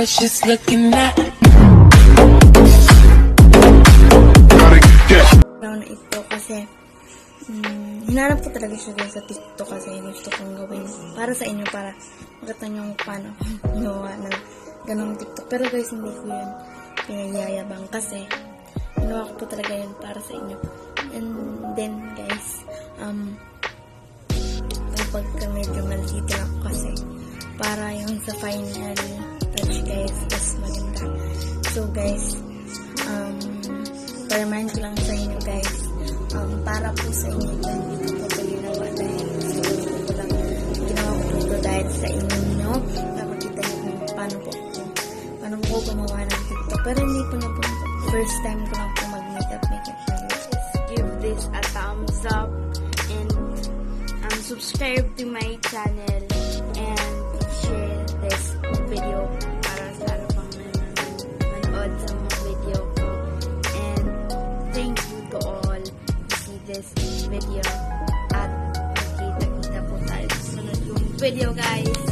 but she's looking at na ito kasi hinanap ko talaga siya guys sa TikTok kasi gusto kong gawin para sa inyo para makita nyo paano ginawa ng ganong TikTok. Pero guys, hindi ko yun pinayayabang kasi ginawa ko po talaga yun para sa inyo. And then guys, kapag medyo maldito ako kasi para yung sa final touch guys, mas maganda. So guys, pa-remind ko lang sa inyo guys, para po sa inyo hindi ko po ginawa dahil gusto ko lang ginawa ko po dahil sa inyo para makita nyo kung paano po gumawa ng TikTok. Pero hindi po na po first time ko lang po mag-makeup guys. Give this a thumbs up and subscribe to my channel and share this video para sa ano pang manood sa mga video ko. And thank you to all who see this video at magkita-kita po tayo sa sunod yung video guys.